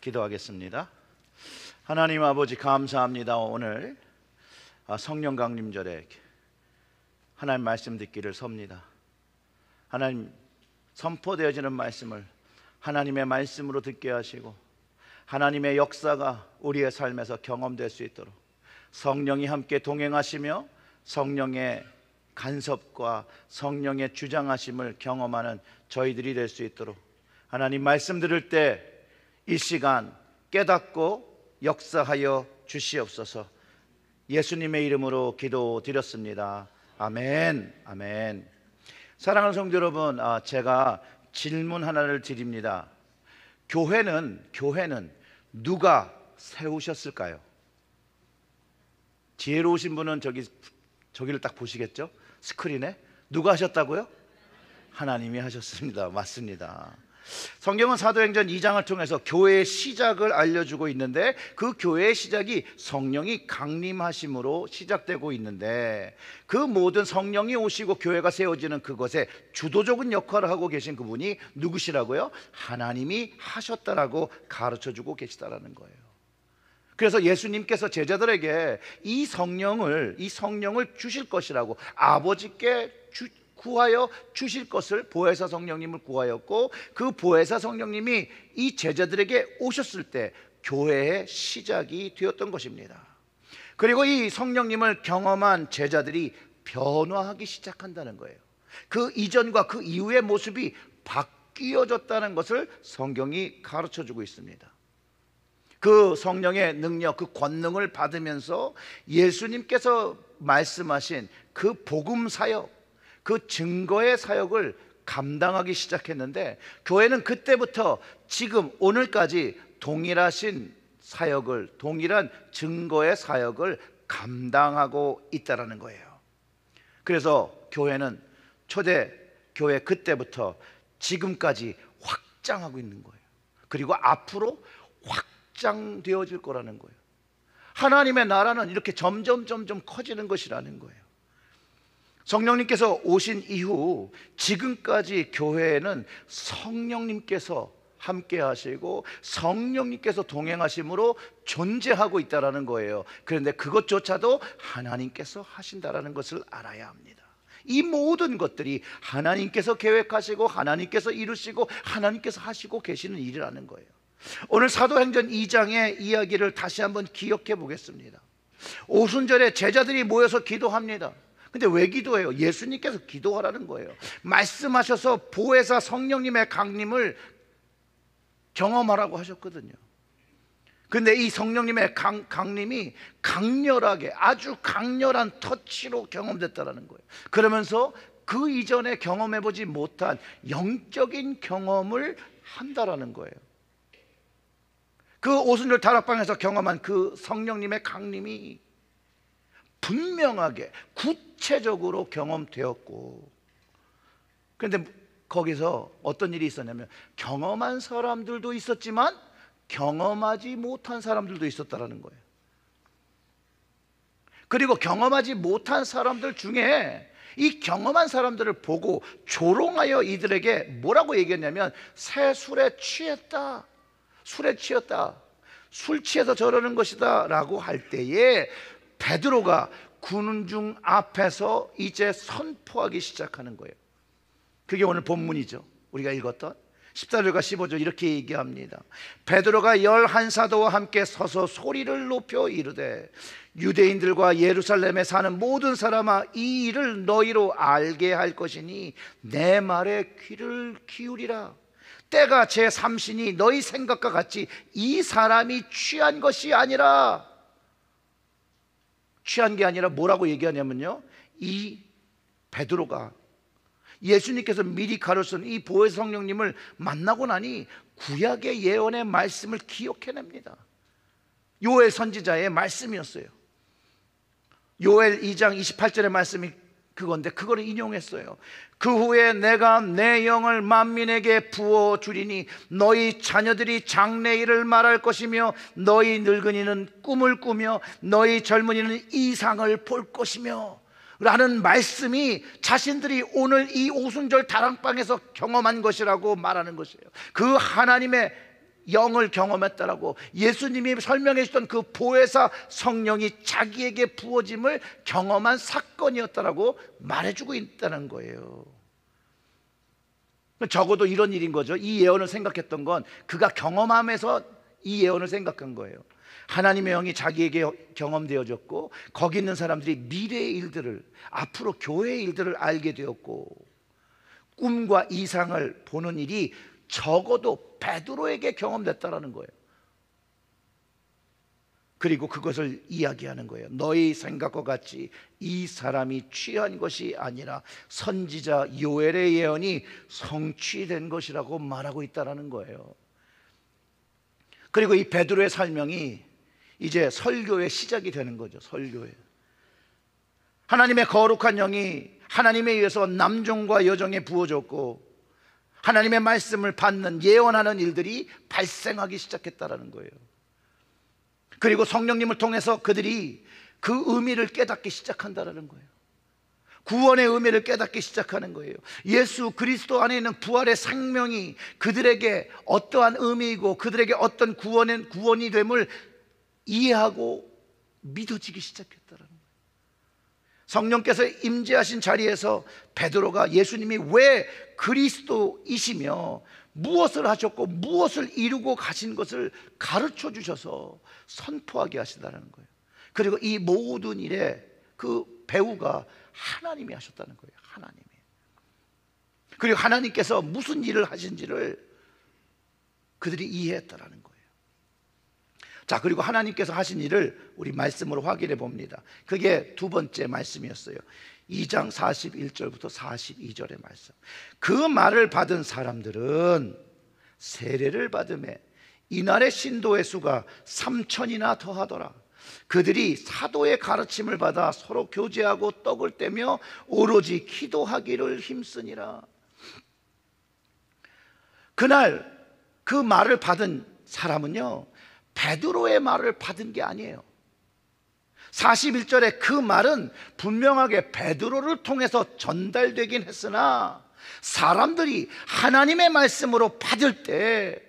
기도하겠습니다. 하나님 아버지 감사합니다. 오늘 성령 강림절에 하나님 말씀 듣기를 섭니다. 하나님 선포되어지는 말씀을 하나님의 말씀으로 듣게 하시고 하나님의 역사가 우리의 삶에서 경험될 수 있도록 성령이 함께 동행하시며 성령의 간섭과 성령의 주장하심을 경험하는 저희들이 될 수 있도록 하나님 말씀 들을 때 이 시간 깨닫고 역사하여 주시옵소서. 예수님의 이름으로 기도드렸습니다. 아멘. 아멘. 사랑하는 성도 여러분, 제가 질문 하나를 드립니다. 교회는 누가 세우셨을까요? 지혜로우신 분은 저기를 딱 보시겠죠? 스크린에 누가 하셨다고요? 하나님이 하셨습니다. 맞습니다. 성경은 사도행전 2장을 통해서 교회의 시작을 알려주고 있는데 그 교회의 시작이 성령이 강림하심으로 시작되고 있는데 그 모든 성령이 오시고 교회가 세워지는 그것에 주도적인 역할을 하고 계신 그분이 누구시라고요? 하나님이 하셨다라고 가르쳐주고 계시다라는 거예요. 그래서 예수님께서 제자들에게 이 성령을 주실 것이라고 아버지께 구하여 주실 것을 보혜사 성령님을 구하였고 그 보혜사 성령님이 이 제자들에게 오셨을 때 교회의 시작이 되었던 것입니다. 그리고 이 성령님을 경험한 제자들이 변화하기 시작한다는 거예요. 그 이전과 그 이후의 모습이 바뀌어졌다는 것을 성경이 가르쳐주고 있습니다. 그 성령의 능력, 그 권능을 받으면서 예수님께서 말씀하신 그 복음 사역, 그 증거의 사역을 감당하기 시작했는데 교회는 그때부터 지금 오늘까지 동일한 증거의 사역을 감당하고 있다는 거예요. 그래서 교회는 초대 교회 그때부터 지금까지 확장하고 있는 거예요. 그리고 앞으로 확장되어질 거라는 거예요. 하나님의 나라는 이렇게 점점 커지는 것이라는 거예요. 성령님께서 오신 이후 지금까지 교회에는 성령님께서 함께 하시고 성령님께서 동행하심으로 존재하고 있다는 거예요. 그런데 그것조차도 하나님께서 하신다는 것을 알아야 합니다. 이 모든 것들이 하나님께서 계획하시고 하나님께서 이루시고 하나님께서 하시고 계시는 일이라는 거예요. 오늘 사도행전 2장의 이야기를 다시 한번 기억해 보겠습니다. 오순절에 제자들이 모여서 기도합니다. 근데 왜 기도해요? 예수님께서 기도하라는 거예요. 말씀하셔서 보혜사 성령님의 강림을 경험하라고 하셨거든요. 근데 이 성령님의 강림이 강렬하게 아주 강렬한 터치로 경험됐다는 거예요. 그러면서 그 이전에 경험해보지 못한 영적인 경험을 한다라는 거예요. 그 오순절 다락방에서 경험한 그 성령님의 강림이 분명하게 구체적으로 경험되었고, 그런데 거기서 어떤 일이 있었냐면 경험한 사람들도 있었지만 경험하지 못한 사람들도 있었다는 거예요. 그리고 경험하지 못한 사람들 중에 이 경험한 사람들을 보고 조롱하여 이들에게 뭐라고 얘기했냐면 새 술에 취했다, 술에 취했다, 술 취해서 저러는 것이다 라고 할 때에 베드로가 군중 앞에서 이제 선포하기 시작하는 거예요. 그게 오늘 본문이죠. 우리가 읽었던 14절과 15절 이렇게 얘기합니다. 베드로가 11사도와 함께 서서 소리를 높여 이르되 유대인들과 예루살렘에 사는 모든 사람아, 이 일을 너희로 알게 할 것이니 내 말에 귀를 기울이라. 때가 제3신이 너희 생각과 같이 이 사람이 취한 것이 아니라, 취한 게 아니라 뭐라고 얘기하냐면요, 이 베드로가 예수님께서 미리 가르친 이 보혜사 성령님을 만나고 나니 구약의 예언의 말씀을 기억해냅니다. 요엘 선지자의 말씀이었어요. 요엘 2장 28절의 말씀이 그건데 그거를 인용했어요. 그 후에 내가 내 영을 만민에게 부어주리니 너희 자녀들이 장래일을 말할 것이며 너희 늙은이는 꿈을 꾸며 너희 젊은이는 이상을 볼 것이며 라는 말씀이 자신들이 오늘 이 오순절 다락방에서 경험한 것이라고 말하는 것이에요. 그 하나님의 영을 경험했다라고, 예수님이 설명해 주던 그 보혜사 성령이 자기에게 부어짐을 경험한 사건이었다라고 말해주고 있다는 거예요. 적어도 이런 일인 거죠. 이 예언을 생각했던 건 그가 경험하면서 이 예언을 생각한 거예요. 하나님의 영이 자기에게 경험되어졌고, 거기 있는 사람들이 미래의 일들을, 앞으로 교회의 일들을 알게 되었고, 꿈과 이상을 보는 일이 적어도 베드로에게 경험됐다라는 거예요. 그리고 그것을 이야기하는 거예요. 너희 생각과 같이 이 사람이 취한 것이 아니라 선지자 요엘의 예언이 성취된 것이라고 말하고 있다라는 거예요. 그리고 이 베드로의 설명이 이제 설교의 시작이 되는 거죠. 설교의, 하나님의 거룩한 영이 하나님에 의해서 남종과 여종에 부어졌고, 하나님의 말씀을 받는, 예언하는 일들이 발생하기 시작했다라는 거예요. 그리고 성령님을 통해서 그들이 그 의미를 깨닫기 시작한다라는 거예요. 구원의 의미를 깨닫기 시작하는 거예요. 예수 그리스도 안에 있는 부활의 생명이 그들에게 어떠한 의미이고 그들에게 어떤 구원이 됨을 이해하고 믿어지기 시작했다라는 거예요. 성령께서 임재하신 자리에서 베드로가 예수님이 왜 그리스도이시며 무엇을 하셨고 무엇을 이루고 가신 것을 가르쳐 주셔서 선포하게 하신다는 거예요. 그리고 이 모든 일에 그 배우가 하나님이 하셨다는 거예요. 하나님이. 그리고 하나님께서 무슨 일을 하신지를 그들이 이해했다라는 거예요. 자, 그리고 하나님께서 하신 일을 우리 말씀으로 확인해 봅니다. 그게 두 번째 말씀이었어요. 2장 41절부터 42절의 말씀. 그 말을 받은 사람들은 세례를 받음에 이날의 신도의 수가 3,000이나 더하더라. 그들이 사도의 가르침을 받아 서로 교제하고 떡을 떼며 오로지 기도하기를 힘쓰니라. 그날 그 말을 받은 사람은요, 베드로의 말을 받은 게 아니에요. 41절에 그 말은 분명하게 베드로를 통해서 전달되긴 했으나 사람들이 하나님의 말씀으로 받을 때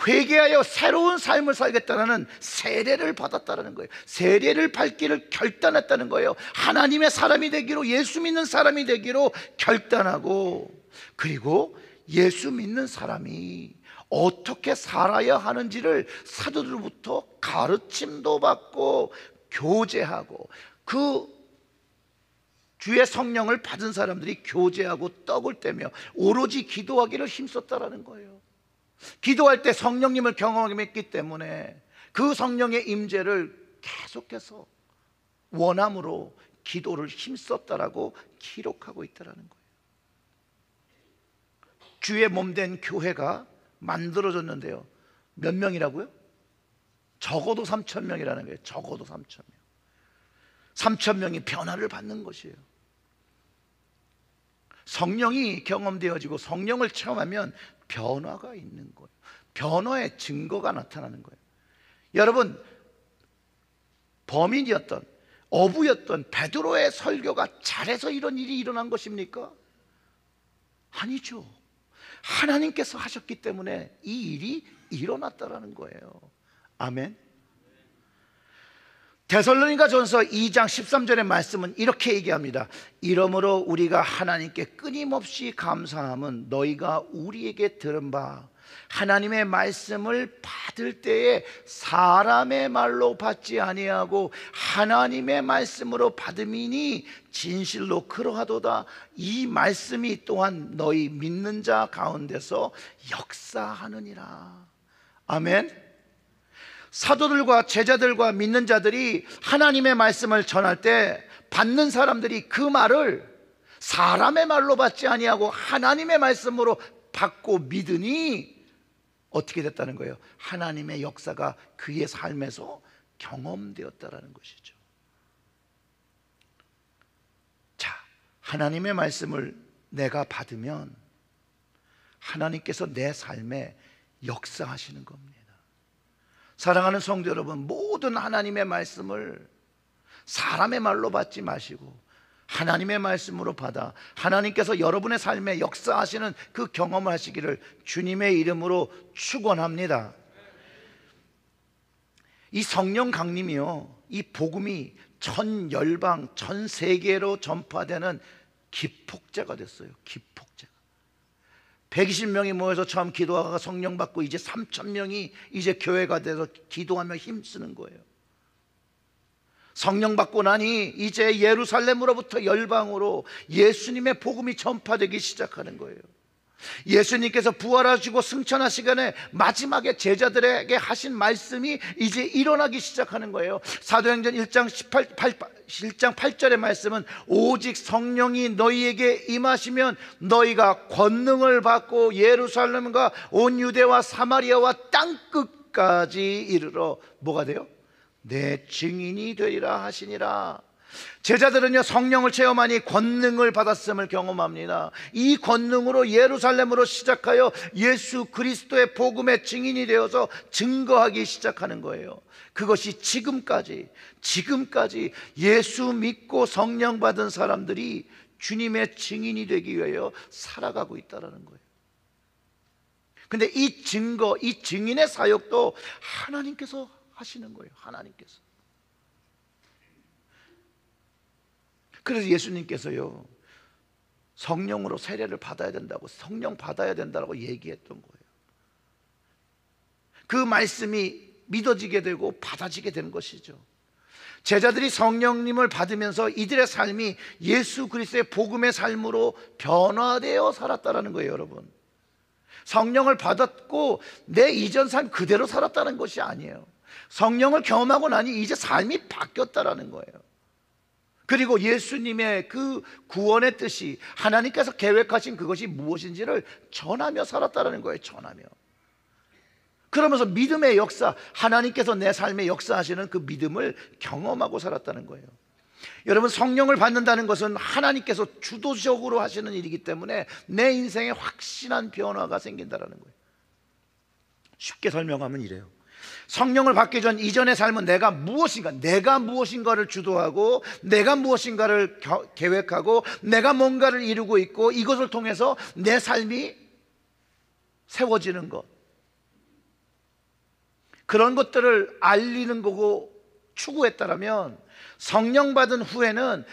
회개하여 새로운 삶을 살겠다는 세례를 받았다는 거예요. 세례를 받기를 결단했다는 거예요. 하나님의 사람이 되기로, 예수 믿는 사람이 되기로 결단하고, 그리고 예수 믿는 사람이 어떻게 살아야 하는지를 사도들로부터 가르침도 받고 교제하고, 그 주의 성령을 받은 사람들이 교제하고 떡을 떼며 오로지 기도하기를 힘썼다라는 거예요. 기도할 때 성령님을 경험했기 때문에 그 성령의 임재를 계속해서 원함으로 기도를 힘썼다라고 기록하고 있다라는 거예요. 주의 몸된 교회가 만들어졌는데요, 몇 명이라고요? 적어도 3,000명이라는 거예요. 적어도 3,000명. 3,000명이 변화를 받는 것이에요. 성령이 경험되어지고 성령을 체험하면 변화가 있는 거예요. 변화의 증거가 나타나는 거예요. 여러분, 범인이었던, 어부였던 베드로의 설교가 잘해서 이런 일이 일어난 것입니까? 아니죠. 하나님께서 하셨기 때문에 이 일이 일어났다라는 거예요. 아멘. 데살로니가전서 2장 13절의 말씀은 이렇게 얘기합니다. 이러므로 우리가 하나님께 끊임없이 감사함은 너희가 우리에게 들은 바 하나님의 말씀을 받을 때에 사람의 말로 받지 아니하고 하나님의 말씀으로 받음이니 진실로 그러하도다. 이 말씀이 또한 너희 믿는 자 가운데서 역사하느니라. 아멘. 사도들과 제자들과 믿는 자들이 하나님의 말씀을 전할 때 받는 사람들이 그 말을 사람의 말로 받지 아니하고 하나님의 말씀으로 받고 믿으니 어떻게 됐다는 거예요? 하나님의 역사가 그의 삶에서 경험되었다라는 것이죠. 자, 하나님의 말씀을 내가 받으면 하나님께서 내 삶에 역사하시는 겁니다. 사랑하는 성도 여러분, 모든 하나님의 말씀을 사람의 말로 받지 마시고 하나님의 말씀으로 받아 하나님께서 여러분의 삶에 역사하시는 그 경험을 하시기를 주님의 이름으로 축원합니다. 이 성령 강림이요, 이 복음이 전 열방, 전 세계로 전파되는 기폭제가 됐어요. 기폭제가. 120명이 모여서 처음 기도하다가 성령 받고 이제 3,000명이 이제 교회가 돼서 기도하며 힘쓰는 거예요. 성령 받고 나니 이제 예루살렘으로부터 열방으로 예수님의 복음이 전파되기 시작하는 거예요. 예수님께서 부활하시고 승천하시간에 마지막에 제자들에게 하신 말씀이 이제 일어나기 시작하는 거예요. 사도행전 1장 8절의 말씀은 오직 성령이 너희에게 임하시면 너희가 권능을 받고 예루살렘과 온 유대와 사마리아와 땅끝까지 이르러 뭐가 돼요? 내 증인이 되리라 하시니라. 제자들은요, 성령을 체험하니 권능을 받았음을 경험합니다. 이 권능으로 예루살렘으로 시작하여 예수 그리스도의 복음의 증인이 되어서 증거하기 시작하는 거예요. 그것이 지금까지 예수 믿고 성령 받은 사람들이 주님의 증인이 되기 위하여 살아가고 있다는 거예요. 근데 이 증거, 이 증인의 사역도 하나님께서 하시는 거예요. 하나님께서. 그래서 예수님께서요, 성령으로 세례를 받아야 된다고, 성령 받아야 된다고 얘기했던 거예요. 그 말씀이 믿어지게 되고 받아지게 되는 것이죠. 제자들이 성령님을 받으면서 이들의 삶이 예수 그리스도의 복음의 삶으로 변화되어 살았다는 거예요. 여러분, 성령을 받았고 내 이전 삶 그대로 살았다는 것이 아니에요. 성령을 경험하고 나니 이제 삶이 바뀌었다는 거예요. 그리고 예수님의 그 구원의 뜻이, 하나님께서 계획하신 그것이 무엇인지를 전하며 살았다는 거예요. 전하며. 그러면서 믿음의 역사, 하나님께서 내 삶에 역사하시는 그 믿음을 경험하고 살았다는 거예요. 여러분, 성령을 받는다는 것은 하나님께서 주도적으로 하시는 일이기 때문에 내 인생에 확실한 변화가 생긴다는 거예요. 쉽게 설명하면 이래요. 성령을 받기 전 이전의 삶은 내가 무엇인가를 주도하고 내가 무엇인가를 계획하고 내가 뭔가를 이루고 있고 이것을 통해서 내 삶이 세워지는 것, 그런 것들을 알리는 거고 추구했다라면, 성령 받은 후에는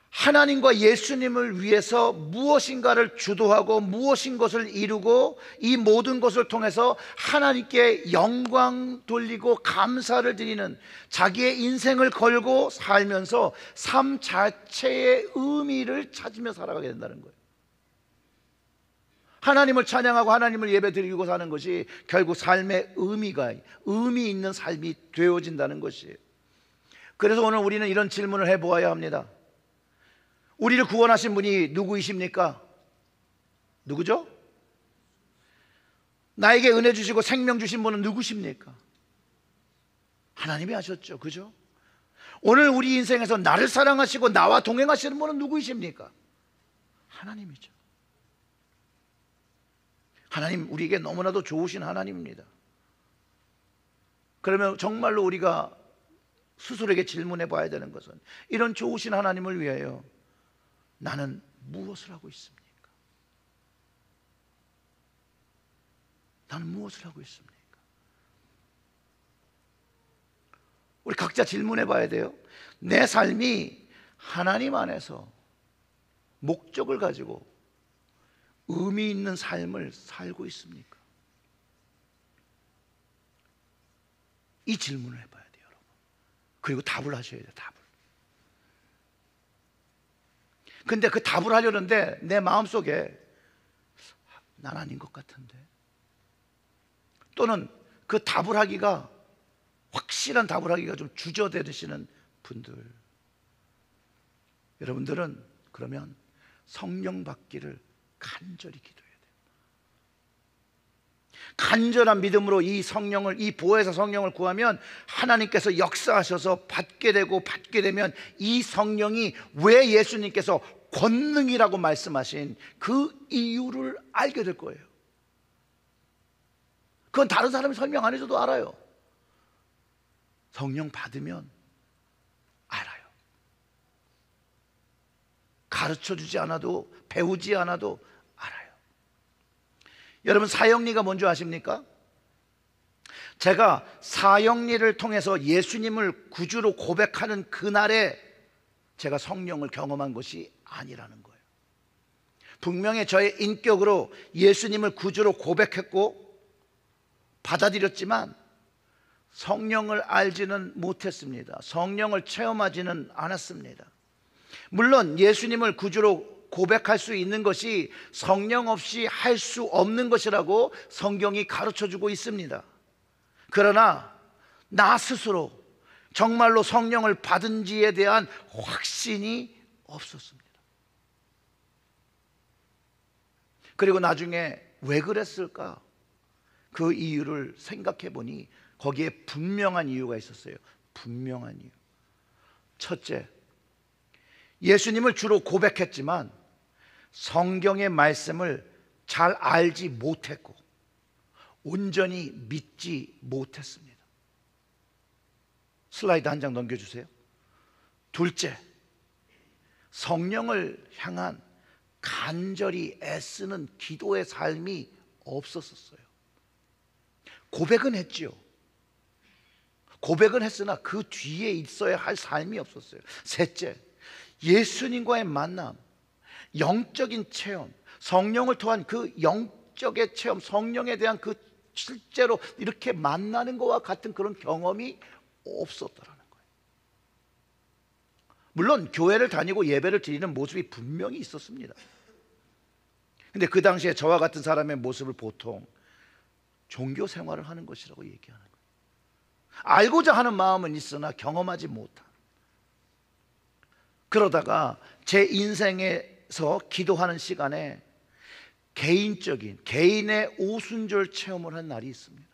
하나님과 예수님을 위해서 무엇인가를 주도하고 무엇인 것을 이루고 이 모든 것을 통해서 하나님께 영광 돌리고 감사를 드리는, 자기의 인생을 걸고 살면서 삶 자체의 의미를 찾으며 살아가게 된다는 거예요. 하나님을 찬양하고 하나님을 예배드리고 사는 것이 결국 삶의 의미 있는 삶이 되어진다는 것이에요. 그래서 오늘 우리는 이런 질문을 해보아야 합니다. 우리를 구원하신 분이 누구이십니까? 누구죠? 나에게 은혜 주시고 생명 주신 분은 누구십니까? 하나님이 하셨죠. 그죠? 오늘 우리 인생에서 나를 사랑하시고 나와 동행하시는 분은 누구이십니까? 하나님이죠. 하나님, 우리에게 너무나도 좋으신 하나님입니다. 그러면 정말로 우리가 스스로에게 질문해 봐야 되는 것은, 이런 좋으신 하나님을 위하여 나는 무엇을 하고 있습니까? 나는 무엇을 하고 있습니까? 우리 각자 질문해 봐야 돼요. 내 삶이 하나님 안에서 목적을 가지고 의미 있는 삶을 살고 있습니까? 이 질문을 해봐야 돼요, 여러분. 그리고 답을 하셔야 돼요. 답을. 근데 그 답을 하려는데 내 마음속에 난 아닌 것 같은데, 또는 그 답을 하기가, 확실한 답을 하기가 좀 주저되시는 분들, 여러분들은 그러면 성령 받기를 간절히 기도해야 돼요. 간절한 믿음으로 이 성령을, 이 보혜사 성령을 구하면 하나님께서 역사하셔서 받게 되면 이 성령이 왜 예수님께서 권능이라고 말씀하신 그 이유를 알게 될 거예요. 그건 다른 사람이 설명 안 해줘도 알아요. 성령 받으면 알아요. 가르쳐주지 않아도, 배우지 않아도 알아요. 여러분, 사형리가 뭔지 아십니까? 제가 사형리를 통해서 예수님을 구주로 고백하는 그날에 제가 성령을 경험한 것이 아니라는 거예요. 분명히 저의 인격으로 예수님을 구주로 고백했고 받아들였지만 성령을 알지는 못했습니다. 성령을 체험하지는 않았습니다. 물론 예수님을 구주로 고백할 수 있는 것이 성령 없이 할 수 없는 것이라고 성경이 가르쳐주고 있습니다. 그러나 나 스스로 정말로 성령을 받은지에 대한 확신이 없었습니다. 그리고 나중에 왜 그랬을까? 그 이유를 생각해 보니 거기에 분명한 이유가 있었어요. 분명한 이유. 첫째, 예수님을 주로 고백했지만 성경의 말씀을 잘 알지 못했고 온전히 믿지 못했습니다. 슬라이드 한 장 넘겨주세요. 둘째, 성령을 향한 간절히 애쓰는 기도의 삶이 없었어요. 고백은 했지요. 고백은 했으나 그 뒤에 있어야 할 삶이 없었어요. 셋째, 예수님과의 만남, 영적인 체험, 성령을 통한 그 영적의 체험, 성령에 대한 그 실제로 이렇게 만나는 것과 같은 그런 경험이 없었더라는 거예요. 물론 교회를 다니고 예배를 드리는 모습이 분명히 있었습니다. 근데 그 당시에 저와 같은 사람의 모습을 보통 종교 생활을 하는 것이라고 얘기하는 거예요. 알고자 하는 마음은 있으나 경험하지 못한. 그러다가 제 인생에서 기도하는 시간에 개인의 오순절 체험을 한 날이 있습니다.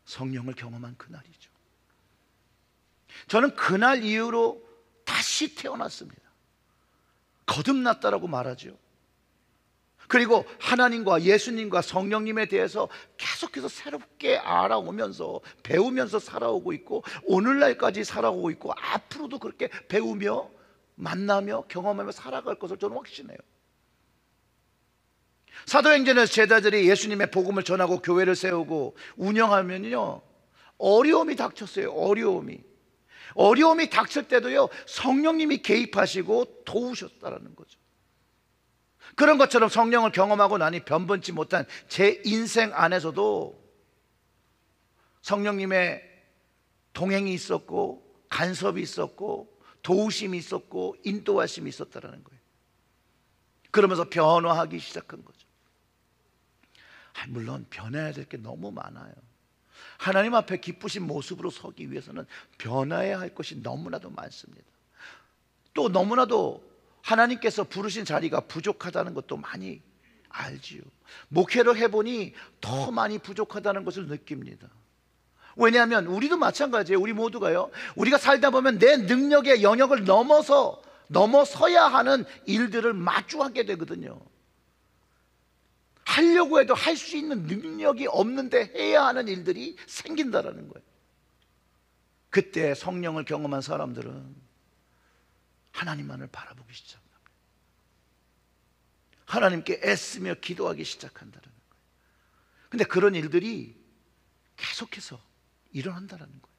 성령을 경험한 그날이죠. 저는 그날 이후로 다시 태어났습니다. 거듭났다라고 말하죠. 그리고 하나님과 예수님과 성령님에 대해서 계속해서 새롭게 알아오면서 배우면서 살아오고 있고 오늘날까지 살아오고 있고 앞으로도 그렇게 배우며 만나며 경험하며 살아갈 것을 저는 확신해요. 사도행전에서 제자들이 예수님의 복음을 전하고 교회를 세우고 운영하면요 어려움이 닥쳤어요. 어려움이 닥칠 때도요 성령님이 개입하시고 도우셨다라는 거죠. 그런 것처럼 성령을 경험하고 나니 변변치 못한 제 인생 안에서도 성령님의 동행이 있었고 간섭이 있었고 도우심이 있었고 인도하심이 있었다는 거예요. 그러면서 변화하기 시작한 거죠. 물론 변해야 될 게 너무 많아요. 하나님 앞에 기쁘신 모습으로 서기 위해서는 변화해야 할 것이 너무나도 많습니다. 또 너무나도 하나님께서 부르신 자리가 부족하다는 것도 많이 알지요. 목회를 해보니 더 많이 부족하다는 것을 느낍니다. 왜냐하면 우리도 마찬가지예요. 우리 모두가요 우리가 살다 보면 내 능력의 영역을 넘어서야 하는 일들을 마주하게 되거든요. 하려고 해도 할 수 있는 능력이 없는데 해야 하는 일들이 생긴다라는 거예요. 그때 성령을 경험한 사람들은 하나님만을 바라보기 시작합니다. 하나님께 애쓰며 기도하기 시작한다는 거예요. 근데 그런 일들이 계속해서 일어난다는 거예요.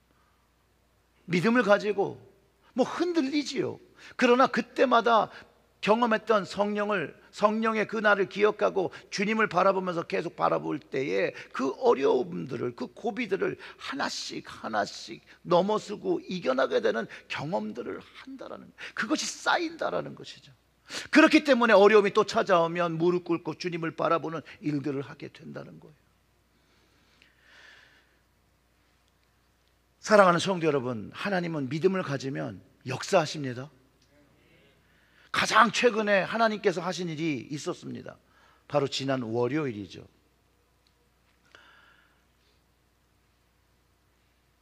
믿음을 가지고 흔들리지요. 그러나 그때마다 경험했던 성령의 그날을 기억하고 주님을 바라보면서 계속 바라볼 때에 그 어려움들을, 그 고비들을 하나씩 넘어서고 이겨나게 되는 경험들을 한다라는 거예요. 그것이 쌓인다라는 것이죠. 그렇기 때문에 어려움이 또 찾아오면 무릎 꿇고 주님을 바라보는 일들을 하게 된다는 거예요. 사랑하는 성도 여러분, 하나님은 믿음을 가지면 역사하십니다. 가장 최근에 하나님께서 하신 일이 있었습니다. 바로 지난 월요일이죠.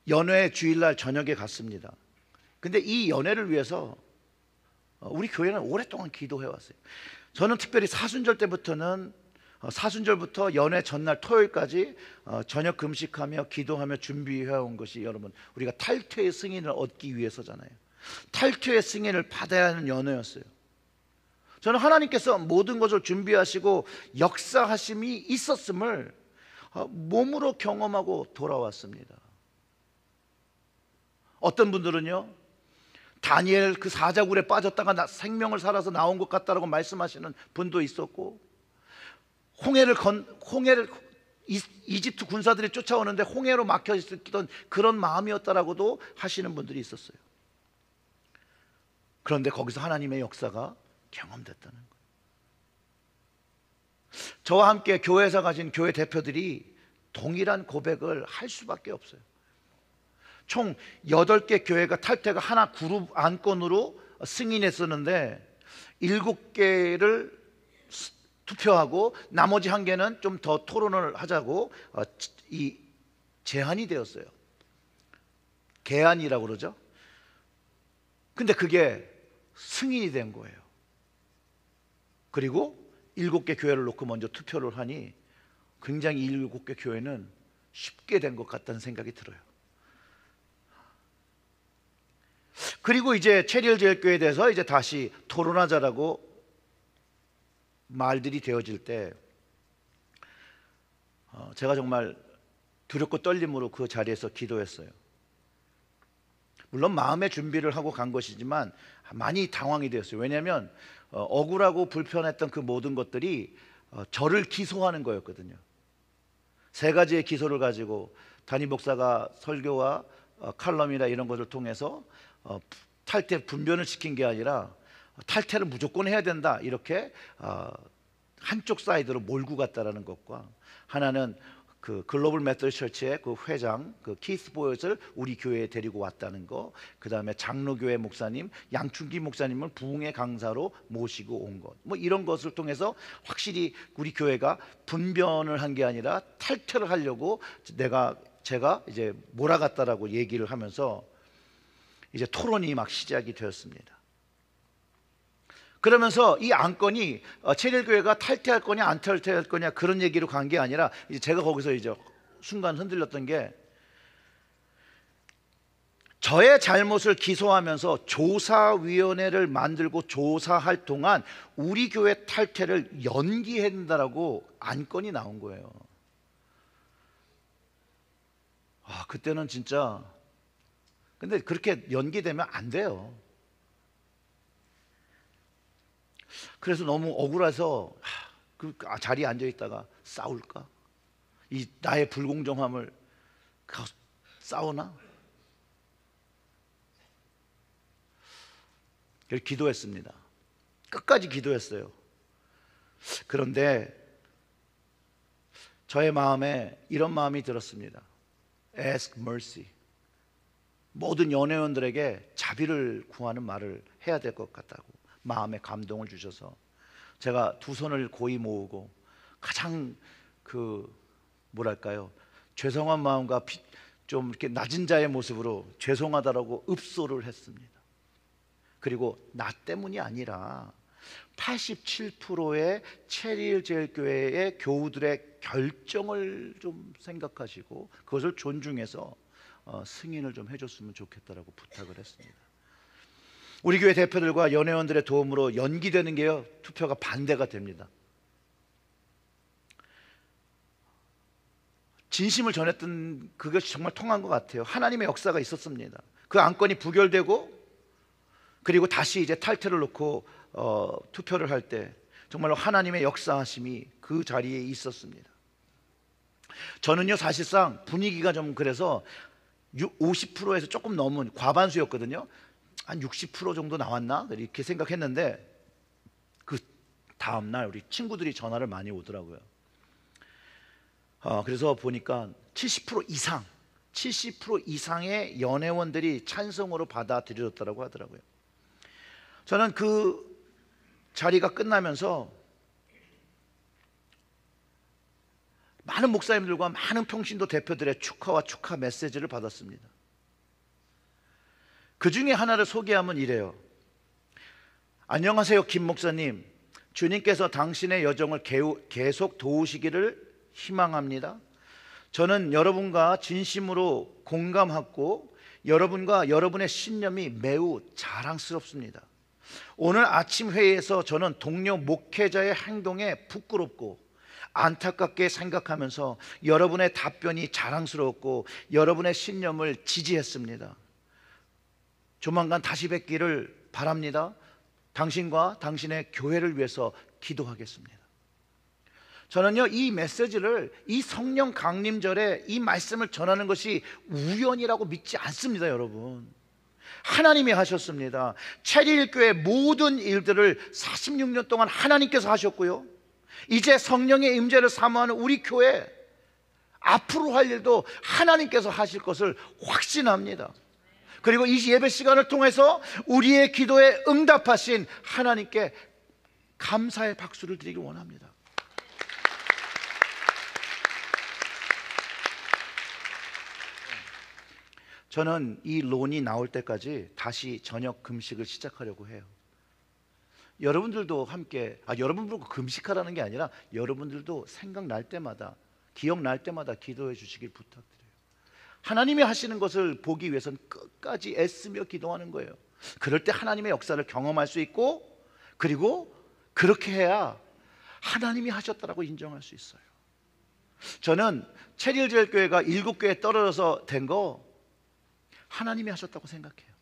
연회 주일날 저녁에 갔습니다. 근데 이 연회를 위해서 우리 교회는 오랫동안 기도해 왔어요. 저는 특별히 사순절부터 연회 전날 토요일까지 저녁 금식하며 기도하며 준비해 온 것이 여러분 우리가 탈퇴의 승인을 얻기 위해서잖아요. 탈퇴의 승인을 받아야 하는 연회였어요. 저는 하나님께서 모든 것을 준비하시고 역사하심이 있었음을 몸으로 경험하고 돌아왔습니다. 어떤 분들은요, 다니엘 그 사자굴에 빠졌다가 생명을 살아서 나온 것 같다라고 말씀하시는 분도 있었고, 홍해를 이집트 군사들이 쫓아오는데 홍해로 막혀 있었던 그런 마음이었다라고도 하시는 분들이 있었어요. 그런데 거기서 하나님의 역사가 경험됐다는 거예요. 저와 함께 교회에서 가진 교회 대표들이 동일한 고백을 할 수밖에 없어요. 총 8개 교회가 탈퇴가 하나 그룹 안건으로 승인했었는데 7개를 투표하고 나머지 1개는 좀 더 토론을 하자고 이 제한이 되었어요. 개안이라고 그러죠. 근데 그게 승인이 된 거예요. 그리고 7개 교회를 놓고 먼저 투표를 하니 굉장히 7개 교회는 쉽게 된 것 같다는 생각이 들어요. 그리고 이제 체리얼제일교회에 대해서 이제 다시 토론하자라고 말들이 되어질 때 제가 정말 두렵고 떨림으로 그 자리에서 기도했어요. 물론 마음의 준비를 하고 간 것이지만 많이 당황이 되었어요. 왜냐하면 억울하고 불편했던 그 모든 것들이 저를 기소하는 거였거든요. 3가지의 기소를 가지고 담임 목사가 설교와 칼럼이나 이런 것을 통해서 탈퇴 분변을 시킨 게 아니라 탈퇴를 무조건 해야 된다, 이렇게 한쪽 사이드로 몰고 갔다라는 것과, 하나는 그 글로벌 메서디스트 처치의 그 회장 그 키스 보엇을 우리 교회에 데리고 왔다는 거, 그 다음에 장로교회 목사님 양춘기 목사님을 부흥의 강사로 모시고 온 것, 뭐 이런 것을 통해서 확실히 우리 교회가 분변을 한 게 아니라 탈퇴를 하려고 제가 이제 몰아갔다라고 얘기를 하면서 이제 토론이 막 시작이 되었습니다. 그러면서 이 안건이 체리얼교회가 탈퇴할 거냐 안 탈퇴할 거냐 그런 얘기로 간 게 아니라, 이제 제가 거기서 이제 순간 흔들렸던 게, 저의 잘못을 기소하면서 조사위원회를 만들고 조사할 동안 우리 교회 탈퇴를 연기한다라고 안건이 나온 거예요. 그때는 진짜, 근데 그렇게 연기되면 안 돼요. 그래서 너무 억울해서 그 자리에 앉아 있다가 싸울까? 이 나의 불공정함을 싸우나? 그래서 기도했습니다. 끝까지 기도했어요. 그런데 저의 마음에 이런 마음이 들었습니다. Ask mercy. 모든 연회원들에게 자비를 구하는 말을 해야 될 것 같다고 마음에 감동을 주셔서 제가 2손을 고이 모으고 가장 뭐랄까요, 죄송한 마음과 좀 이렇게 낮은 자의 모습으로 죄송하다라고 읍소를 했습니다. 그리고 나 때문이 아니라 87%의 체리얼제일교회의 교우들의 결정을 좀 생각하시고 그것을 존중해서 승인을 좀 해줬으면 좋겠다라고 부탁을 했습니다. 우리 교회 대표들과 연회원들의 도움으로 연기되는 게요, 투표가 반대가 됩니다. 진심을 전했던 그것이 정말 통한 것 같아요. 하나님의 역사가 있었습니다. 그 안건이 부결되고 그리고 다시 이제 탈퇴를 놓고 투표를 할 때 정말로 하나님의 역사하심이 그 자리에 있었습니다. 저는요, 사실상 분위기가 좀 그래서 50%에서 조금 넘은 과반수였거든요. 한 60% 정도 나왔나 이렇게 생각했는데, 그 다음날 우리 친구들이 전화를 많이 오더라고요. 그래서 보니까 70% 이상의 연회원들이 찬성으로 받아들여졌다고 하더라고요. 저는 그 자리가 끝나면서 많은 목사님들과 많은 평신도 대표들의 축하와 축하 메시지를 받았습니다. 그 중에 하나를 소개하면 이래요. 안녕하세요, 김 목사님. 주님께서 당신의 여정을 계속 도우시기를 희망합니다. 저는 여러분과 진심으로 공감하고 여러분과 여러분의 신념이 매우 자랑스럽습니다. 오늘 아침 회의에서 저는 동료 목회자의 행동에 부끄럽고 안타깝게 생각하면서 여러분의 답변이 자랑스러웠고 여러분의 신념을 지지했습니다. 조만간 다시 뵙기를 바랍니다. 당신과 당신의 교회를 위해서 기도하겠습니다. 저는요, 이 메시지를, 이 성령 강림절에 이 말씀을 전하는 것이 우연이라고 믿지 않습니다. 여러분, 하나님이 하셨습니다. 체리일교회 모든 일들을 46년 동안 하나님께서 하셨고요, 이제 성령의 임재를 사모하는 우리 교회 앞으로 할 일도 하나님께서 하실 것을 확신합니다. 그리고 이 예배 시간을 통해서 우리의 기도에 응답하신 하나님께 감사의 박수를 드리기 원합니다. 저는 이 론이 나올 때까지 다시 저녁 금식을 시작하려고 해요. 여러분들도 함께, 여러분들도 금식하라는 게 아니라 여러분들도 생각날 때마다, 기억날 때마다 기도해 주시길 부탁드려요. 하나님이 하시는 것을 보기 위해서는 끝까지 애쓰며 기도하는 거예요. 그럴 때 하나님의 역사를 경험할 수 있고, 그리고 그렇게 해야 하나님이 하셨다라고 인정할 수 있어요. 저는 체리일교회가 7교회에 떨어져서 된 거 하나님이 하셨다고 생각해요.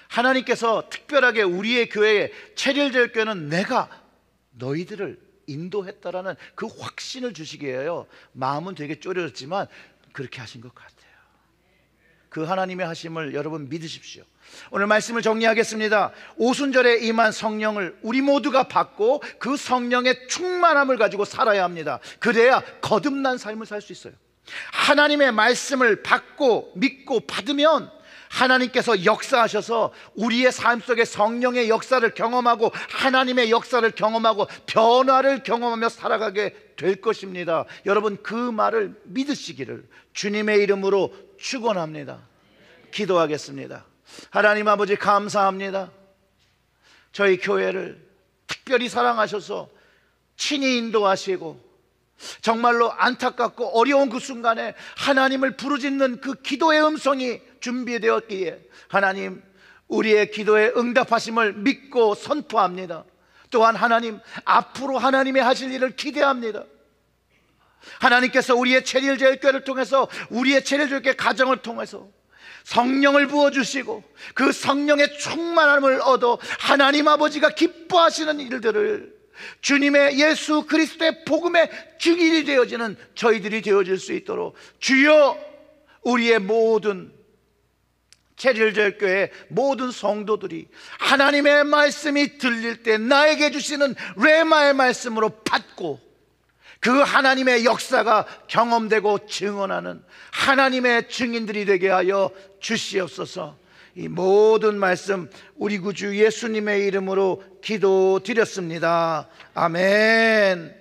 하나님께서 특별하게 우리의 교회에, 체리일교회는 내가 너희들을 인도했다라는 그 확신을 주시기 위하여, 마음은 되게 쪼려졌지만 그렇게 하신 것 같아요. 그 하나님의 하심을 여러분 믿으십시오. 오늘 말씀을 정리하겠습니다. 오순절에 임한 성령을 우리 모두가 받고 그 성령의 충만함을 가지고 살아야 합니다. 그래야 거듭난 삶을 살 수 있어요. 하나님의 말씀을 받고 믿고 받으면 하나님께서 역사하셔서 우리의 삶 속에 성령의 역사를 경험하고 하나님의 역사를 경험하고 변화를 경험하며 살아가게 될 것입니다. 여러분, 그 말을 믿으시기를 주님의 이름으로 축원합니다. 기도하겠습니다. 하나님 아버지, 감사합니다. 저희 교회를 특별히 사랑하셔서 친히 인도하시고 정말로 안타깝고 어려운 그 순간에 하나님을 부르짖는 그 기도의 음성이 준비되었기에 하나님, 우리의 기도에 응답하심을 믿고 선포합니다. 또한 하나님, 앞으로 하나님의 하실 일을 기대합니다. 하나님께서 우리의 체리일교회를 통해서, 우리의 체리일교회 가정을 통해서 성령을 부어주시고 그 성령의 충만함을 얻어 하나님 아버지가 기뻐하시는 일들을, 주님의 예수 그리스도의 복음의 증인이 되어지는 저희들이 되어질 수 있도록 주여, 우리의 모든 체리일교회 모든 성도들이 하나님의 말씀이 들릴 때 나에게 주시는 레마의 말씀으로 받고 그 하나님의 역사가 경험되고 증언하는 하나님의 증인들이 되게 하여 주시옵소서. 이 모든 말씀 우리 구주 예수님의 이름으로 기도드렸습니다. 아멘.